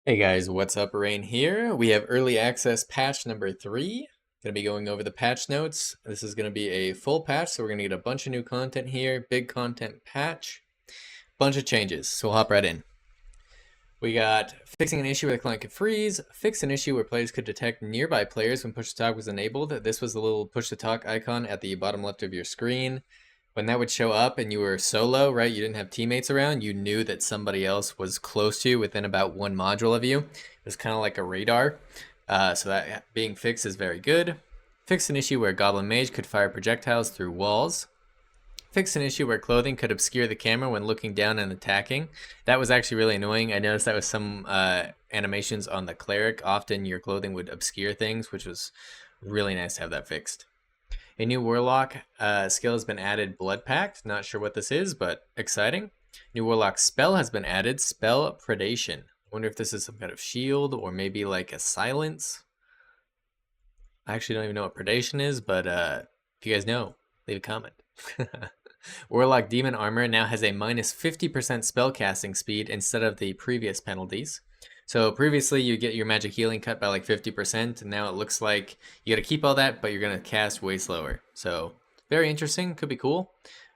Hey guys, what's up? Rain here. We have early access patch number 3. Going to be going over the patch notes. This is going to be a full patch, so we're going to get a bunch of new content here. Big content patch. Bunch of changes, so we'll hop right in. We got fixing an issue where the client could freeze, fix an issue where players could detect nearby players when push to talk was enabled. This was the little push to talk icon at the bottom left of your screen. When that would show up and you were solo, right, you didn't have teammates around, you knew that somebody else was close to you within about one module of you. It was kind of like a radar. So that being fixed is very good. Fix an issue where Goblin Mage could fire projectiles through walls. Fix an issue where clothing could obscure the camera when looking down and attacking. That was actually really annoying. I noticed that with some animations on the cleric. Often your clothing would obscure things, which was really nice to have that fixed. A new Warlock skill has been added, Blood Pact. Not sure what this is, but exciting. New Warlock spell has been added, Spell Predation. I wonder if this is some kind of shield or maybe like a silence. I actually don't even know what Predation is, but if you guys know, leave a comment. Warlock Demon Armor now has a minus 50% spell casting speed instead of the previous penalties. So previously you get your magic healing cut by like 50%, and now it looks like you gotta keep all that, but you're gonna cast way slower. So very interesting, could be cool.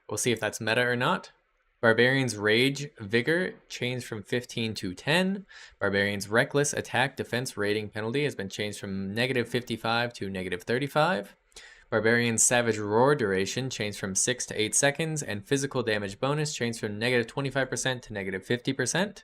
We'll see if that's meta or not. Barbarian's Rage Vigor changed from 15 to 10. Barbarian's Reckless Attack Defense Rating penalty has been changed from negative 55 to negative 35. Barbarian's Savage Roar duration changed from 6 to 8 seconds, and physical damage bonus changed from negative 25% to negative 50%.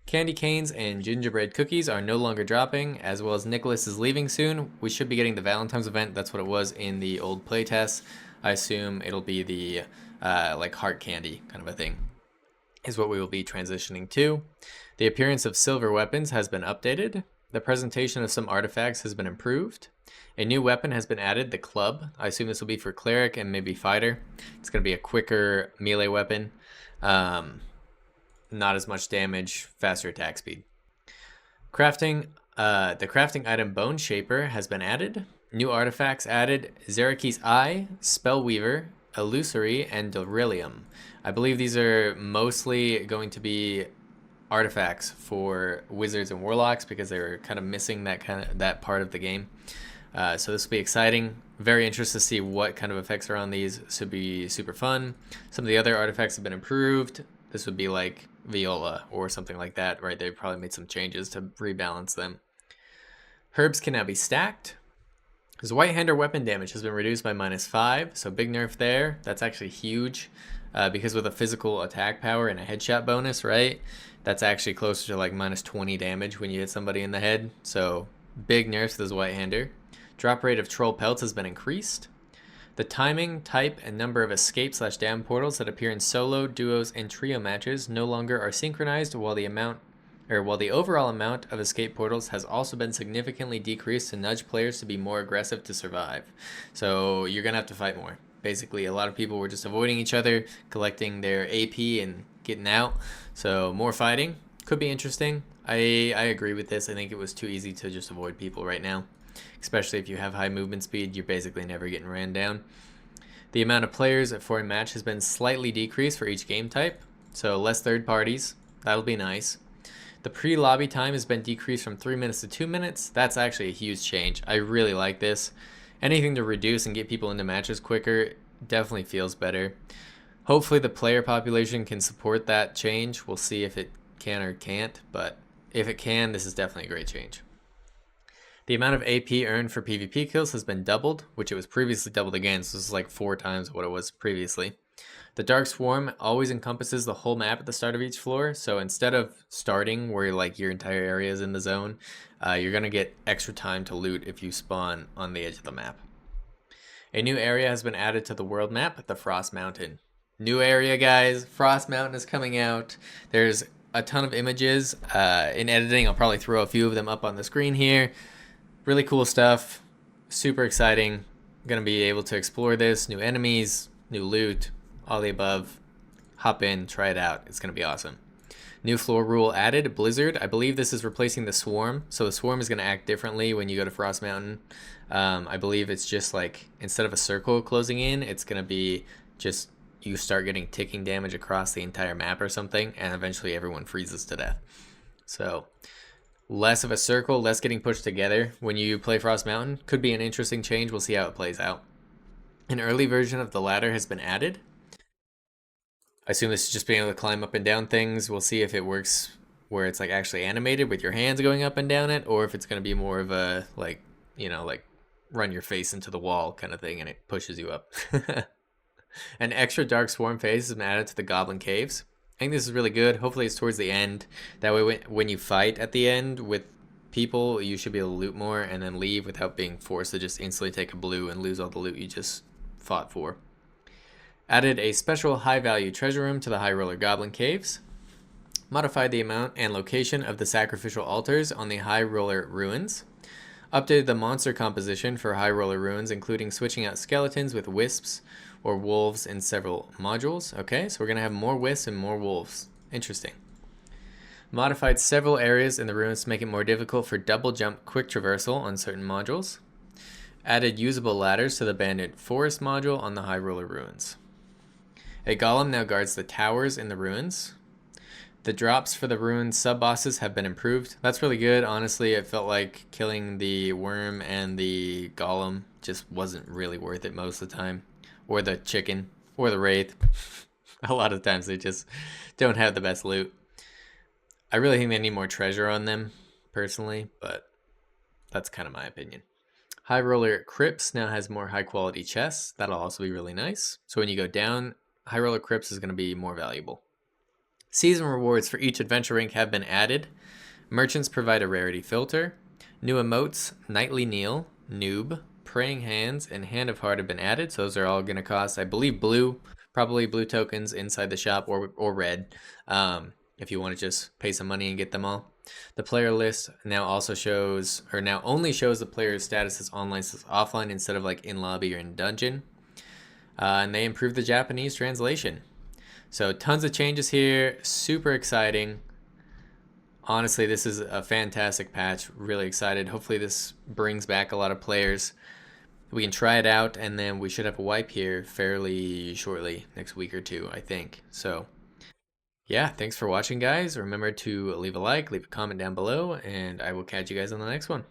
Candy canes and gingerbread cookies are no longer dropping, as well as Nicholas is leaving soon. We should be getting the Valentine's event. That's what it was in the old playtest. I assume it'll be the like heart candy kind of a thing is what we will be transitioning to. The appearance of silver weapons has been updated. The presentation of some artifacts has been improved. A new weapon has been added, the club. I assume this will be for cleric and maybe fighter. It's going to be a quicker melee weapon. Not as much damage, faster attack speed. Crafting, the crafting item Bone Shaper has been added. New artifacts added, Zeraki's Eye, Spellweaver, Illusory, and Delirium. I believe these are mostly going to be artifacts for wizards and warlocks because they were kind of missing that part of the game. So this will be exciting. Very interested to see what kind of effects are on these. This would be super fun. Some of the other artifacts have been improved. This would be like Viola or something like that, right? They probably made some changes to rebalance them. Herbs can now be stacked. His white-hander weapon damage has been reduced by -5, so big nerf there. That's actually huge because with a physical attack power and a headshot bonus, right? That's actually closer to like -20 damage when you hit somebody in the head. So big nerfs to this white-hander. Drop rate of troll pelts has been increased. The timing, type, and number of escape/dam portals that appear in solo, duos, and trio matches no longer are synchronized, while the overall amount of escape portals has also been significantly decreased to nudge players to be more aggressive to survive. So you're gonna have to fight more. Basically, a lot of people were just avoiding each other, collecting their AP and getting out. So more fighting could be interesting. I agree with this. I think it was too easy to just avoid people right now. Especially if you have high movement speed, you're basically never getting ran down. The amount of players for a match has been slightly decreased for each game type, so less third parties. That'll be nice. The pre-lobby time has been decreased from 3 minutes to 2 minutes. That's actually a huge change. I really like this. Anything to reduce and get people into matches quicker definitely feels better. Hopefully the player population can support that change. We'll see if it can or can't, but if it can, this is definitely a great change. The amount of AP earned for PvP kills has been doubled, which it was previously doubled again, so this is like 4 times what it was previously. The Dark Swarm always encompasses the whole map at the start of each floor, so instead of starting where like your entire area is in the zone, you're going to get extra time to loot if you spawn on the edge of the map. A new area has been added to the world map, the Frost Mountain. New area, guys. Frost Mountain is coming out. There's a ton of images. In editing, I'll probably throw a few of them up on the screen here. Really cool stuff, super exciting. Gonna be able to explore this, new enemies, new loot, all the above. Hop in, try it out, it's gonna be awesome. New floor rule added, Blizzard. I believe this is replacing the Swarm, so the Swarm is gonna act differently when you go to Frost Mountain. I believe it's just like, instead of a circle closing in, it's gonna be just, you start getting ticking damage across the entire map or something, and eventually everyone freezes to death. So, Less of a circle, less getting pushed together when you play Frost Mountain. Could be an interesting change. We'll see how it plays out. An early version of the ladder has been added. I assume this is just being able to climb up and down things. We'll see if it works where it's like actually animated with your hands going up and down it, or if it's going to be more of a like, you know, like run your face into the wall kind of thing and it pushes you up. An extra Dark Swarm phase has been added to the Goblin Caves. I think this is really good. Hopefully it's towards the end. That way when you fight at the end with people, you should be able to loot more and then leave without being forced to just instantly take a blue and lose all the loot you just fought for. Added a special high-value treasure room to the High Roller Goblin Caves. Modified the amount and location of the sacrificial altars on the High Roller Ruins. Updated the monster composition for High Roller Ruins, including switching out skeletons with wisps or wolves in several modules. Okay, so we're going to have more wisps and more wolves. Interesting. Modified several areas in the ruins to make it more difficult for double jump quick traversal on certain modules. Added usable ladders to the Bandit Forest module on the High Roller Ruins. A golem now guards the towers in the ruins. The drops for the ruins sub-bosses have been improved. That's really good. Honestly, it felt like killing the worm and the golem just wasn't really worth it most of the time. Or the chicken. Or the wraith. A lot of times they just don't have the best loot. I really think they need more treasure on them, personally, but that's kind of my opinion. High Roller Crypts now has more high-quality chests. That'll also be really nice. So when you go down, High Roller Crypts is going to be more valuable. Season rewards for each adventure rank have been added. Merchants provide a rarity filter. New emotes, Nightly Kneel, Noob, Praying Hands, and Hand of Heart have been added. So those are all going to cost, I believe, blue. Probably blue tokens inside the shop or red. If you want to just pay some money and get them all. The player list now also shows, or now only shows the player's status as online as offline instead of like in lobby or in dungeon. And they improved the Japanese translation. So tons of changes here. Super exciting. Honestly, this is a fantastic patch. Really excited. Hopefully this brings back a lot of players. We can try it out, and then we should have a wipe here fairly shortly, next week or two, I think. So yeah, thanks for watching, guys. Remember to leave a like, leave a comment down below, and I will catch you guys on the next one.